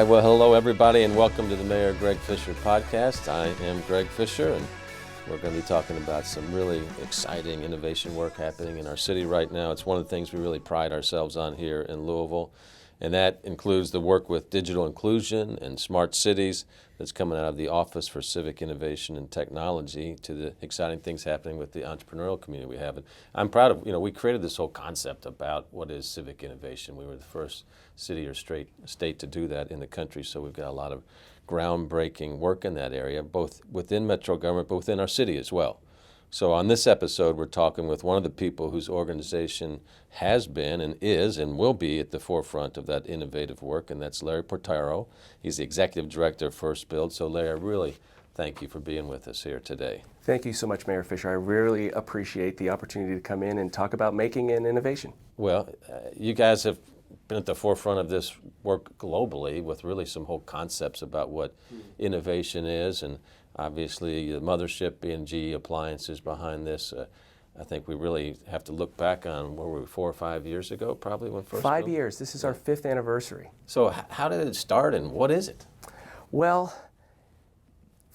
right, well, hello everybody and welcome to the Mayor Greg Fischer podcast. I am Greg Fischer and we're going to be talking about some really exciting innovation work happening in our city right now. It's one of the things we really pride ourselves on here in Louisville, and that includes the work with digital inclusion and smart cities that's coming out of the Office for Civic Innovation and Technology to the exciting things happening with the entrepreneurial community we have. And I'm proud of, we created this whole concept about what is civic innovation. We were the first city or state to do that in the country, so we've got a lot of groundbreaking work in that area, both within metro government, but within our city as well. So on this episode, we're talking with one of the people whose organization has been and is and will be at the forefront of that innovative work, and that's Larry Portaro. He's the executive director of FirstBuild. So Larry, I really thank you for being with us here today. Thank you so much, Mayor Fischer. I really appreciate the opportunity to come in and talk about making and innovation. Well, you guys have been at the forefront of this work globally with really some whole concepts about what innovation is, and obviously the mothership being GE Appliances behind this. I think we really have to look back on, where were we, 4 or 5 years ago probably when FirstBuild? 5 years. This is our 5th anniversary. So how did it start and what is it? Well,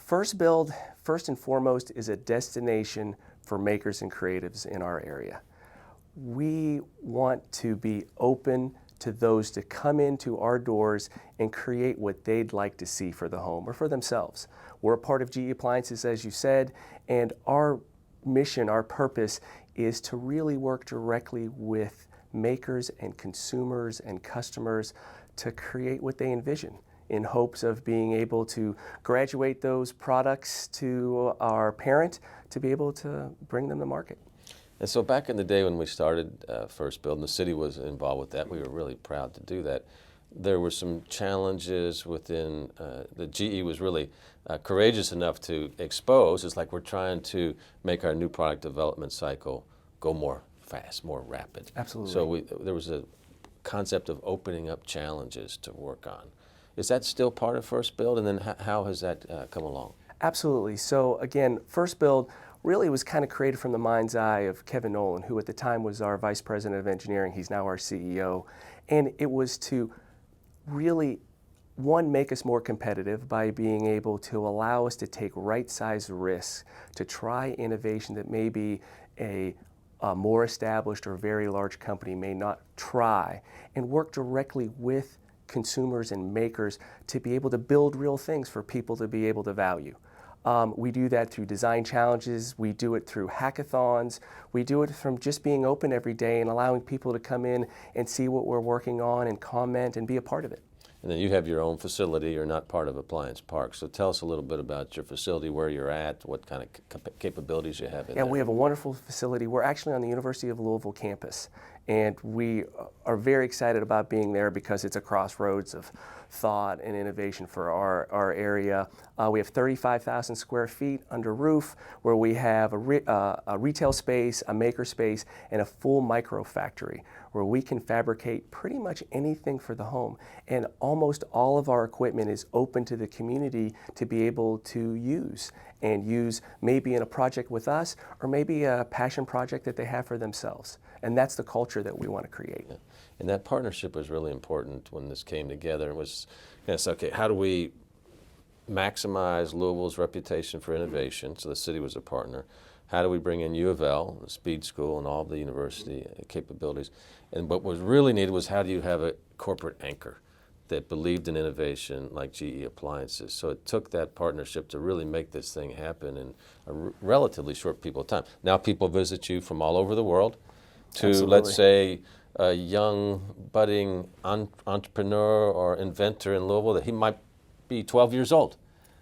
FirstBuild, first and foremost, is a destination for makers and creatives in our area. We want to be open to those to come into our doors and create what they'd like to see for the home or for themselves. We're a part of GE Appliances, as you said, and our mission, our purpose is to really work directly with makers and consumers and customers to create what they envision, in hopes of being able to graduate those products to our parent to be able to bring them to market. And so back in the day when we started FirstBuild, and the city was involved with that, we were really proud to do that. There were some challenges within, the GE was really courageous enough to expose. It's like we're trying to make our new product development cycle go more fast, more rapid. Absolutely. So there was a concept of opening up challenges to work on. Is that still part of FirstBuild, and then how has that come along? Absolutely. So again, FirstBuild really was kind of created from the mind's eye of Kevin Nolan, who at the time was our Vice President of Engineering. He's now our CEO. And it was to really, one, make us more competitive by being able to allow us to take right-sized risks, to try innovation that maybe a more established or very large company may not try, and work directly with consumers and makers to be able to build real things for people to be able to value. We do that through design challenges, we do it through hackathons, we do it from just being open every day and allowing people to come in and see what we're working on and comment and be a part of it. And then you have your own facility, you're not part of Appliance Park. So tell us a little bit about your facility, where you're at, what kind of capabilities you have in there. Yeah, we have a wonderful facility. We're actually on the University of Louisville campus, and we are very excited about being there because it's a crossroads of thought and innovation for our area. We have 35,000 square feet under roof, where we have a retail space, a maker space, and a full micro factory where we can fabricate pretty much anything for the home. And almost all of our equipment is open to the community to be able to use maybe in a project with us, or maybe a passion project that they have for themselves. And that's the culture that we want to create. Yeah. And that partnership was really important when this came together. It was, okay, how do we maximize Louisville's reputation for innovation? So the city was a partner. How do we bring in U of L, the Speed School, and all the university capabilities? And what was really needed was, how do you have a corporate anchor that believed in innovation like GE Appliances? So it took that partnership to really make this thing happen in a relatively short period of time. Now people visit you from all over the world to, Absolutely. Let's say, a young budding entrepreneur or inventor in Louisville that he might be 12 years old.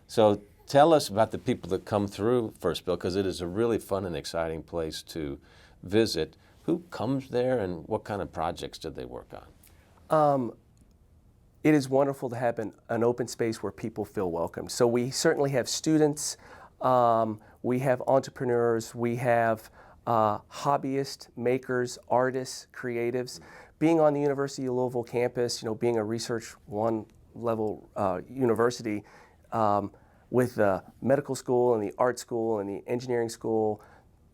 So tell us about the people that come through FirstBuild, because it is a really fun and exciting place to visit. Who comes there and what kind of projects do they work on? It is wonderful to have an open space where people feel welcome. So we certainly have students, we have entrepreneurs, we have hobbyists, makers, artists, creatives. Being on the University of Louisville campus, being a Research One level university, with the medical school and the art school and the engineering school,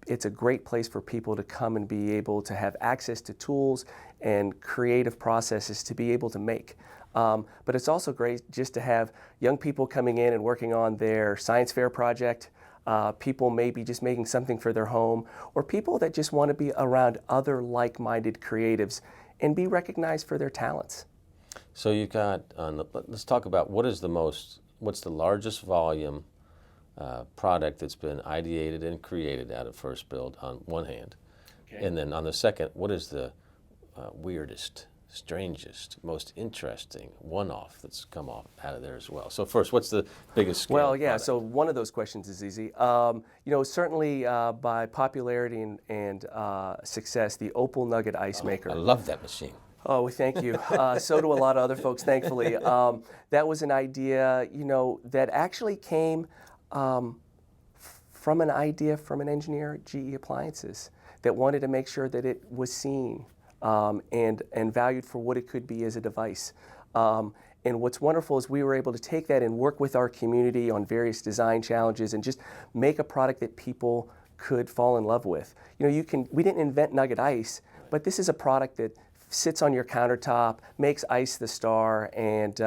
it's a great place for people to come and be able to have access to tools and creative processes to be able to make. But it's also great just to have young people coming in and working on their science fair project, people maybe just making something for their home, or people that just want to be around other like-minded creatives and be recognized for their talents. So you got, let's talk about what's the largest volume product that's been ideated and created out of FirstBuild on one hand. Okay. And then on the second, what is the weirdest, strangest, most interesting one-off that's come off out of there as well? So first, what's the biggest scale Well, yeah, product? so one of those questions is easy. Certainly by popularity and success, the Opal Nugget Ice Maker. I love that machine. Oh, thank you. So do a lot of other folks, thankfully. That was an idea, that actually came from an idea from an engineer at GE Appliances that wanted to make sure that it was seen and valued for what it could be as a device. And what's wonderful is we were able to take that and work with our community on various design challenges and just make a product that people could fall in love with. We didn't invent Nugget Ice, but this is a product that sits on your countertop, makes ice the star, and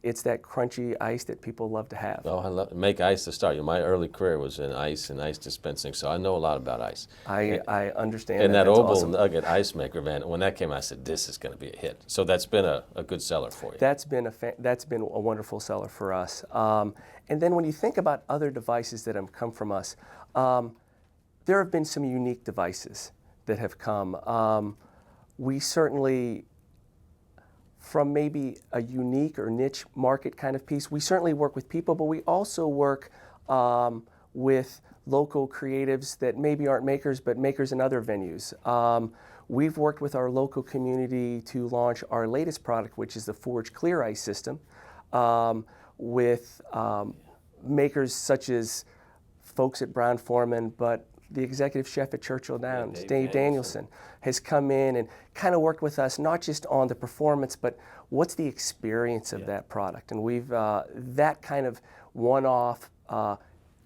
it's that crunchy ice that people love to have. Oh, I love make ice the star. My early career was in ice and ice dispensing, so I know a lot about ice. I understand. And that Opal awesome. Nugget Ice Maker, man, when that came out, I said, this is going to be a hit. So that's been a good seller for you. That's been a wonderful seller for us. And then when you think about other devices that have come from us, there have been some unique devices that have come. We certainly, from maybe a unique or niche market kind of piece, we certainly work with people, but we also work with local creatives that maybe aren't makers, but makers in other venues. We've worked with our local community to launch our latest product, which is the Forge Clear Ice system, with makers such as folks at Brown-Forman, but the executive chef at Churchill Downs, Dave Danielson, has come in and kind of worked with us, not just on the performance, but what's the experience of that product. And we've, that kind of one-off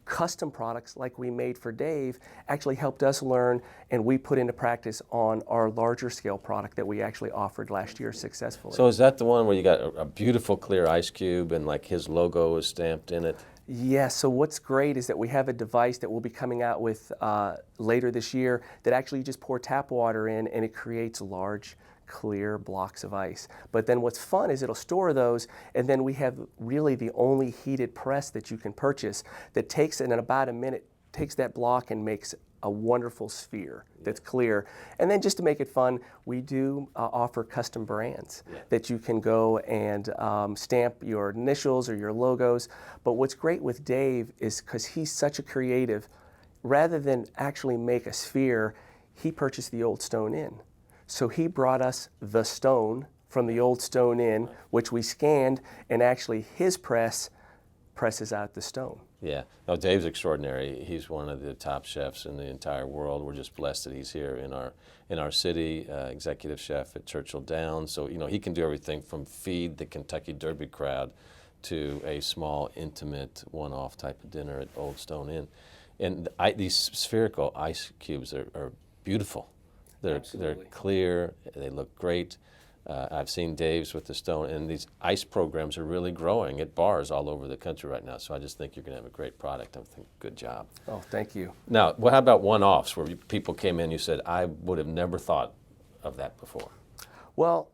custom products like we made for Dave actually helped us learn, and we put into practice on our larger scale product that we actually offered last year successfully. So is that the one where you got a beautiful clear ice cube and like his logo is stamped in it? Yeah, so what's great is that we have a device that we'll be coming out with later this year that actually you just pour tap water in and it creates large, clear blocks of ice. But then what's fun is it'll store those, and then we have really the only heated press that you can purchase that takes, in about a minute, takes that block and makes a wonderful sphere that's clear. And then just to make it fun, we do offer custom brands that you can go and stamp your initials or your logos. But what's great with Dave is because he's such a creative, rather than actually make a sphere, he purchased the old Stone Inn. So he brought us the stone from the old Stone Inn, which we scanned, and actually his press presses out the stone. Yeah, no, Dave's extraordinary. He's one of the top chefs in the entire world. We're just blessed that he's here in our city, executive chef at Churchill Downs. So he can do everything from feed the Kentucky Derby crowd to a small, intimate, one-off type of dinner at Old Stone Inn. And these spherical ice cubes are beautiful. They're clear. They look great. I've seen Dave's with the stone, and these ice programs are really growing at bars all over the country right now. So I just think you're going to have a great product. I think good job. Oh, thank you. Now, how about one-offs where people came in, you said, I would have never thought of that before? Well,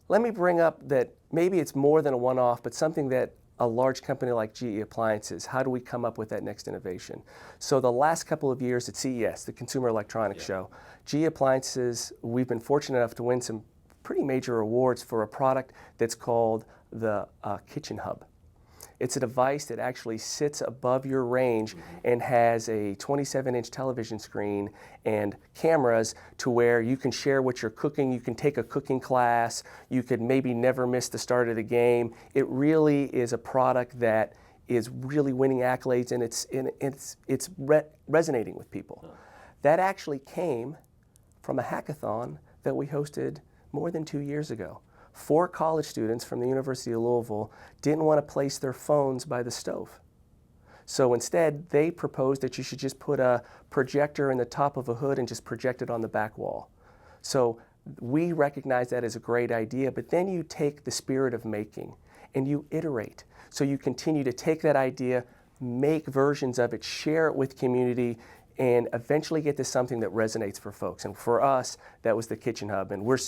let me bring up that maybe it's more than a one-off, but something that a large company like GE Appliances, how do we come up with that next innovation? So the last couple of years at CES, the Consumer Electronics Show, GE Appliances, we've been fortunate enough to win some pretty major awards for a product that's called the Kitchen Hub. It's a device that actually sits above your range and has a 27-inch television screen and cameras to where you can share what you're cooking. You can take a cooking class. You could maybe never miss the start of the game. It really is a product that is really winning accolades, and it's resonating with people. That actually came from a hackathon that we hosted more than 2 years ago. 4 college students from the University of Louisville didn't want to place their phones by the stove. So instead, they proposed that you should just put a projector in the top of a hood and just project it on the back wall. So we recognize that as a great idea, but then you take the spirit of making and you iterate. So you continue to take that idea, make versions of it, share it with community, and eventually get to something that resonates for folks. And for us, that was the Kitchen Hub, and we're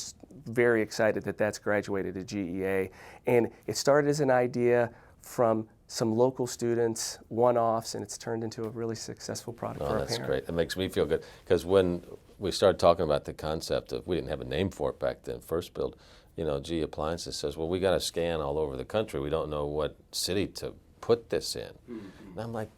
very excited that that's graduated to GEA. And it started as an idea from some local students, one-offs, and it's turned into a really successful product for our parents. That's great. It makes me feel good, because when we started talking about the concept of, we didn't have a name for it back then, FirstBuild, GE Appliances says, well, we got to scan all over the country. We don't know what city to put this in. And I'm like,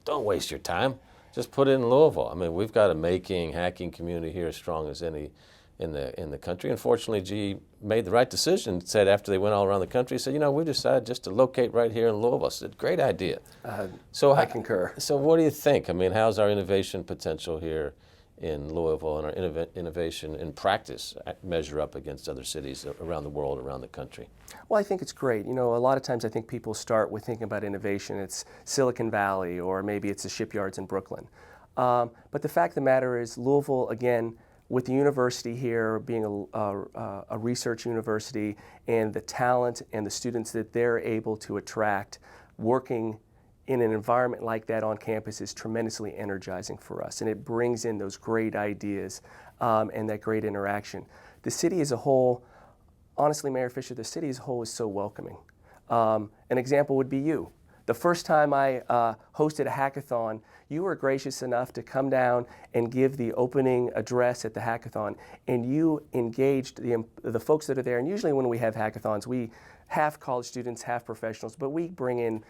don't waste your time. Just put it in Louisville. I mean, we've got a making, hacking community here as strong as any in the country. Unfortunately, GE made the right decision, said after they went all around the country, said, we decided just to locate right here in Louisville. I said, great idea. I concur. So what do you think? I mean, how's our innovation potential here in Louisville, and our innovation in practice measure up against other cities around the world, around the country? Well, I think it's great. A lot of times I think people start with thinking about innovation. It's Silicon Valley, or maybe it's the shipyards in Brooklyn. But the fact of the matter is, Louisville, again, with the university here being a research university, and the talent and the students that they're able to attract working in an environment like that on campus is tremendously energizing for us, and it brings in those great ideas and that great interaction. The city as a whole, honestly, Mayor Fischer, the city as a whole is so welcoming. An example would be you. The first time I hosted a hackathon, you were gracious enough to come down and give the opening address at the hackathon, and you engaged the folks that are there. And usually when we have hackathons, we half college students, half professionals, but we bring in,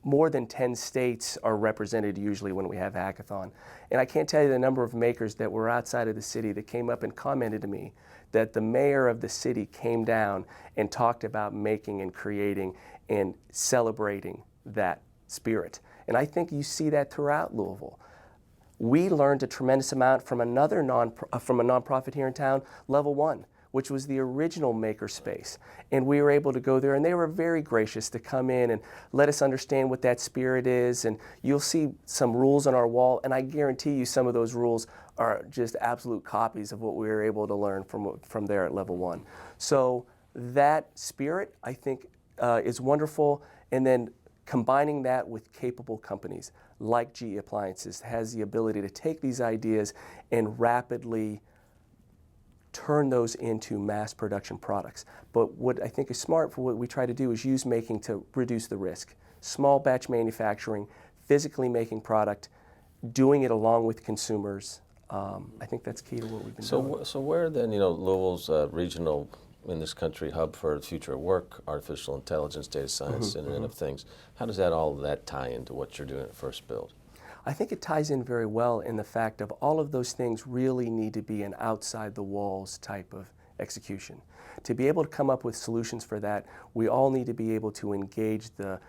more than 10 states are represented usually when we have a hackathon. And I can't tell you the number of makers that were outside of the city that came up and commented to me that the mayor of the city came down and talked about making and creating and celebrating that spirit. And I think you see that throughout Louisville. We learned a tremendous amount from another from a nonprofit here in town, Level 1, which was the original maker space. And we were able to go there, and they were very gracious to come in and let us understand what that spirit is. And you'll see some rules on our wall, and I guarantee you some of those rules are just absolute copies of what we were able to learn from there at Level 1. So that spirit, I think, is wonderful. And then combining that with capable companies like GE Appliances has the ability to take these ideas and rapidly turn those into mass production products. But what I think is smart for what we try to do is use making to reduce the risk. Small batch manufacturing, physically making product, doing it along with consumers. I think that's key to what we've been doing. So where then, Louisville's regional, in this country, hub for the future of work, artificial intelligence, data science, Internet of Things, how does all that tie into what you're doing at FirstBuild? I think it ties in very well in the fact of all of those things really need to be an outside the walls type of execution. To be able to come up with solutions for that, we all need to be able to engage the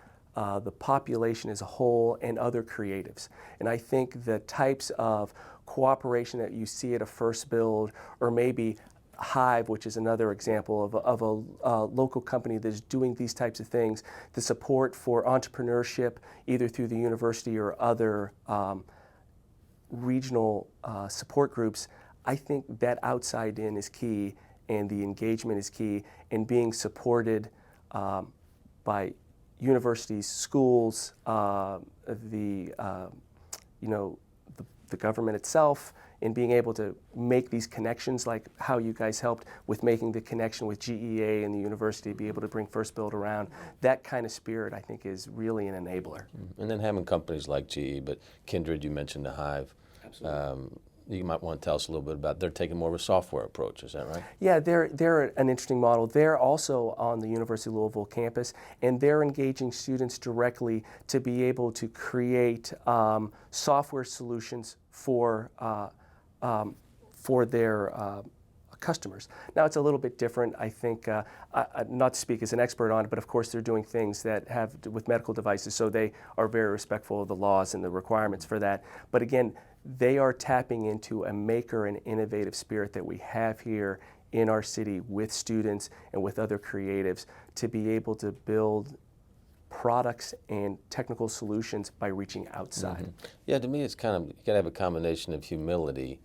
population as a whole and other creatives. And I think the types of cooperation that you see at a FirstBuild, or maybe Hive, which is another example of a local company that's doing these types of things, the support for entrepreneurship, either through the university or other regional support groups, I think that outside in is key, and the engagement is key, and being supported by universities, schools, the government itself, in being able to make these connections, like how you guys helped with making the connection with GEA and the university, be able to bring FirstBuild around. That kind of spirit, I think, is really an enabler. And then having companies like GE, but Kindred, you mentioned the Hive. Absolutely. You might want to tell us a little bit about, they're taking more of a software approach, is that right? Yeah, they're an interesting model. They're also on the University of Louisville campus, and they're engaging students directly to be able to create software solutions for their customers. Now, it's a little bit different, I think, not to speak as an expert on it, but of course they're doing things that have with medical devices, so they are very respectful of the laws and the requirements for that. But again, they are tapping into a maker and innovative spirit that we have here in our city with students and with other creatives to be able to build products and technical solutions by reaching outside. Yeah, to me it's kind of, you gotta have a combination of humility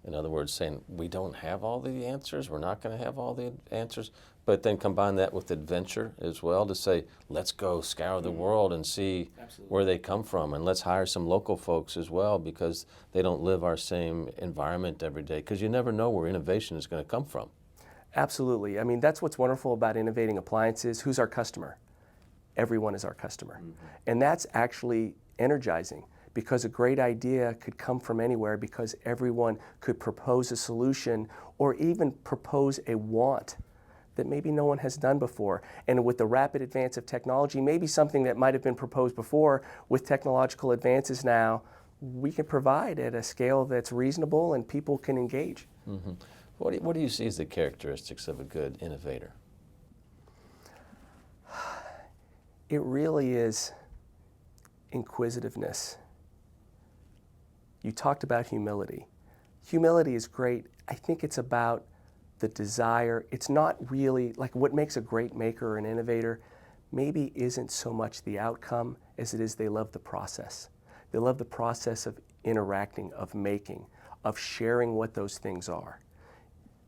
In other words, saying we don't have all the answers, we're not going to have all the answers, but then combine that with adventure as well to say, let's go scour the world and see where they come from, and let's hire some local folks as well because they don't live our same environment every day, because you never know where innovation is going to come from. Absolutely. I mean, that's what's wonderful about innovating appliances. Who's our customer? Everyone is our customer. And that's actually energizing, because a great idea could come from anywhere, because everyone could propose a solution or even propose a want that maybe no one has done before. And with the rapid advance of technology, maybe something that might have been proposed before, with technological advances now, we can provide at a scale that's reasonable and people can engage. What do you see as the characteristics of a good innovator? It really is inquisitiveness. You talked about humility. Humility is great. I think it's about the desire. It's not really, like, what makes a great maker or an innovator maybe isn't so much the outcome as it is they love the process. They love the process of interacting, of making, of sharing what those things are.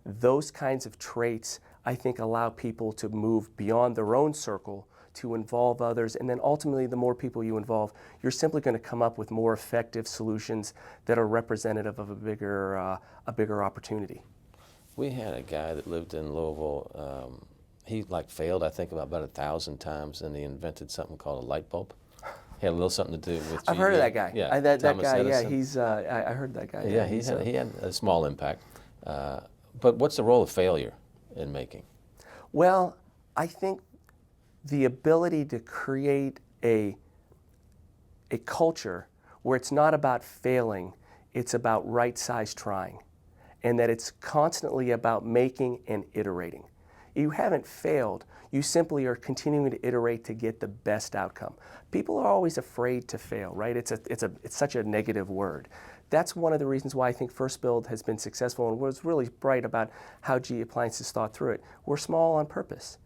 Those kinds of traits, I think, allow people to move beyond their own circle to involve others, and then ultimately the more people you involve, you're simply going to come up with more effective solutions that are representative of a bigger opportunity. We had a guy that lived in Louisville. He failed, I think, about 1,000 times, and he invented something called a light bulb. He had a little something to do with GE. I've heard of that guy. Yeah, that Thomas guy. Edison. Yeah, he's. I heard that guy. Yeah, he had a small impact. But what's the role of failure in making? Well, I think the ability to create a culture where it's not about failing, it's about right-sized trying, and that it's constantly about making and iterating. You haven't failed, you simply are continuing to iterate to get the best outcome. People are always afraid to fail, right? It's such a negative word. That's one of the reasons why I think FirstBuild has been successful and was really bright about how GE Appliances thought through it. We're small on purpose.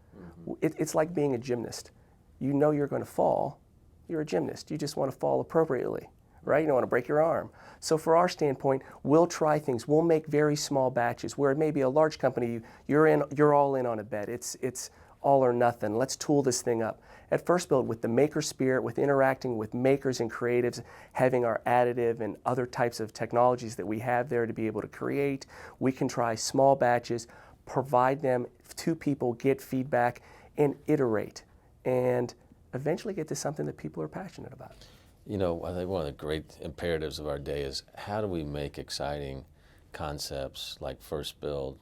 It's like being a gymnast. You know you're going to fall. You're a gymnast. You just want to fall appropriately, right? You don't want to break your arm. So for our standpoint, we'll try things. We'll make very small batches where maybe a large company, you're all in on a bet. It's all or nothing. Let's tool this thing up. At FirstBuild, with the maker spirit, with interacting with makers and creatives, having our additive and other types of technologies that we have there to be able to create, we can try small batches, provide them to people, get feedback, and iterate, and eventually get to something that people are passionate about. You know, I think one of the great imperatives of our day is how do we make exciting concepts like FirstBuild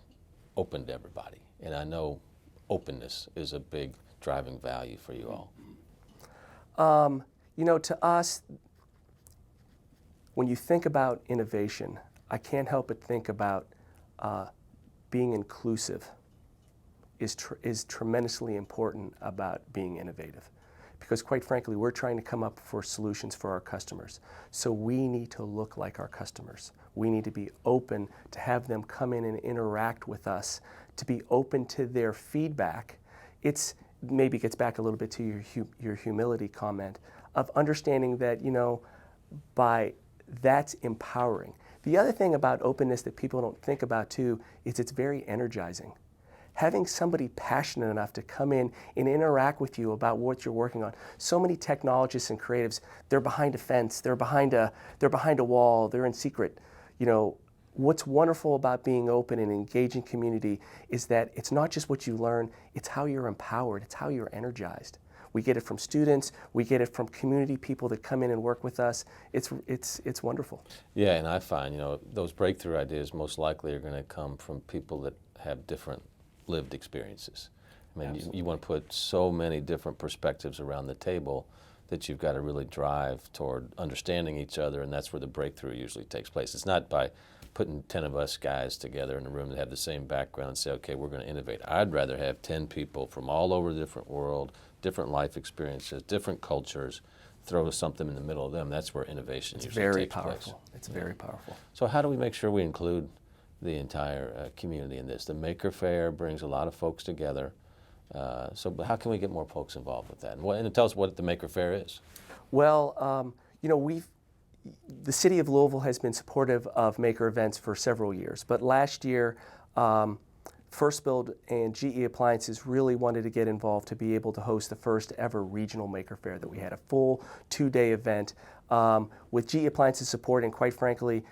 open to everybody? And I know openness is a big driving value for you all. You know, to us, when you think about innovation, I can't help but think about being inclusive is tremendously important about being innovative. Because quite frankly, we're trying to come up for solutions for our customers. So we need to look like our customers. We need to be open to have them come in and interact with us, to be open to their feedback. It's maybe gets back a little bit to your humility comment of understanding that, you know, that's empowering. The other thing about openness that people don't think about too is it's very energizing. Having somebody passionate enough to come in and interact with you about what you're working on. So many technologists and creatives, they're behind a fence, they're behind a wall, they're in secret. You know, what's wonderful about being open and engaging community is that it's not just what you learn, it's how you're empowered, it's how you're energized. We get it from students, we get it from community people that come in and work with us. It's wonderful. Yeah, and I find, you know, those breakthrough ideas most likely are going to come from people that have different lived experiences. I mean, you want to put so many different perspectives around the table that you've got to really drive toward understanding each other, and that's where the breakthrough usually takes place. It's not by putting 10 of us guys together in a room that have the same background and say, okay, we're going to innovate. I'd rather have 10 people from all over the different world, different life experiences, different cultures, throw something in the middle of them. That's where innovation usually takes place. It's very powerful. So how do we make sure we include the entire community in this? The Maker Fair brings a lot of folks together. So how can we get more folks involved with that? And tell us what the Maker Fair is. Well, you know, the city of Louisville has been supportive of maker events for several years, but last year, FirstBuild and GE Appliances really wanted to get involved to be able to host the first ever regional maker fair that we had, a full 2-day event with GE Appliances support and, quite frankly,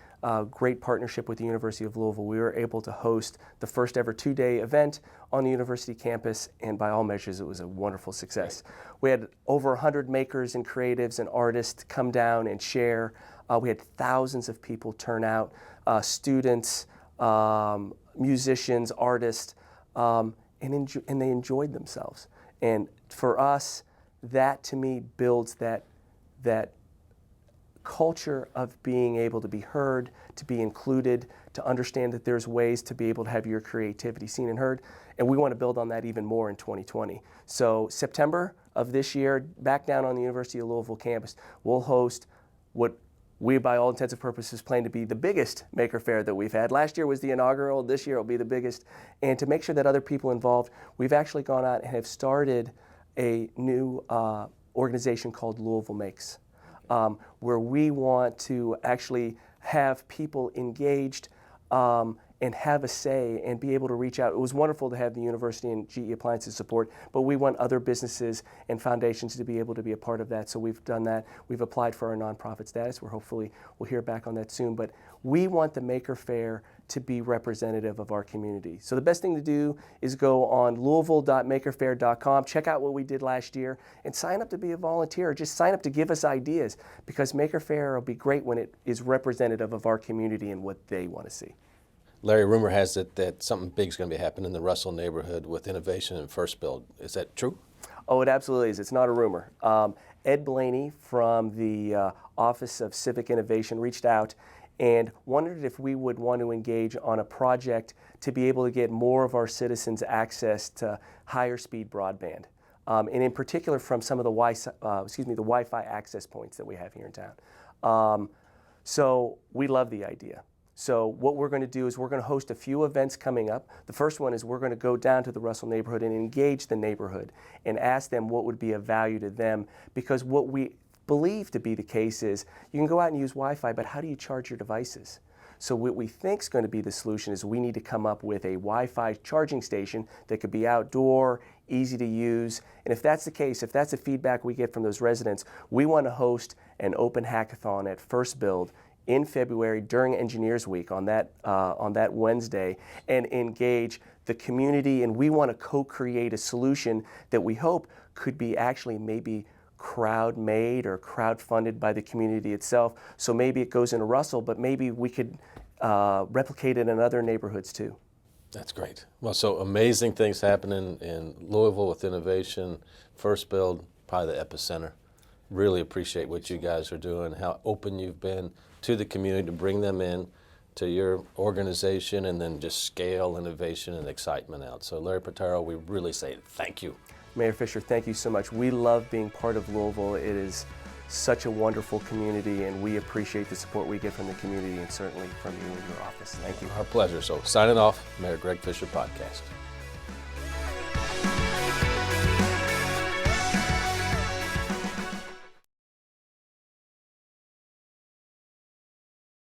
great partnership with the University of Louisville. We were able to host the first ever 2-day event on the university campus, and by all measures it was a wonderful success. We had over 100 makers and creatives and artists come down and share. We had thousands of people turn out, students, musicians, artists, and they enjoyed themselves. And for us, that to me builds that culture of being able to be heard, to be included, to understand that there's ways to be able to have your creativity seen and heard. And we want to build on that even more in 2020. So September of this year, back down on the University of Louisville campus, we'll host what we, by all intents and purposes, plan to be the biggest maker fair that we've had. Last year was the inaugural. This year will be the biggest. And to make sure that other people involved, we've actually gone out and have started a new organization called Louisville Makes, where we want to actually have people engaged and have a say and be able to reach out. It was wonderful to have the university and GE Appliances support, but we want other businesses and foundations to be able to be a part of that. So we've done that. We've applied for our nonprofit status. We'll hear back on that soon. But we want the Maker Fair to be representative of our community. So the best thing to do is go on louisville.makerfair.com, check out what we did last year, and sign up to be a volunteer. Or just sign up to give us ideas, because Maker Fair will be great when it is representative of our community and what they want to see. Larry, rumor has it that something big is going to be happening in the Russell neighborhood with innovation and FirstBuild. Is that true? Oh, it absolutely is. It's not a rumor. Ed Blaney from the Office of Civic Innovation reached out and wondered if we would want to engage on a project to be able to get more of our citizens access to higher speed broadband, and in particular from some of the Wi-Fi access points that we have here in town. So we love the idea. So what we're going to do is we're going to host a few events coming up. The first one is we're going to go down to the Russell neighborhood and engage the neighborhood and ask them what would be of value to them, because what we believe to be the case is you can go out and use Wi-Fi, but how do you charge your devices? So what we think is going to be the solution is we need to come up with a Wi-Fi charging station that could be outdoor, easy to use. And if that's the case, if that's the feedback we get from those residents, we want to host an open hackathon at FirstBuild in February during Engineers Week on that Wednesday, and engage the community. And we want to co-create a solution that we hope could be actually maybe crowd-made or crowd-funded by the community itself. So maybe it goes into Russell, but maybe we could replicate it in other neighborhoods too. That's great. Well, so amazing things happening in Louisville with innovation. FirstBuild, probably the epicenter. Really appreciate what you guys are doing, how open you've been to the community to bring them in to your organization, and then just scale innovation and excitement out. So Larry Portaro, we really say thank you. Mayor Fischer, thank you so much. We love being part of Louisville. It is such a wonderful community, and we appreciate the support we get from the community and certainly from you and your office. Thank you. Our pleasure. So signing off, Mayor Greg Fischer Podcast.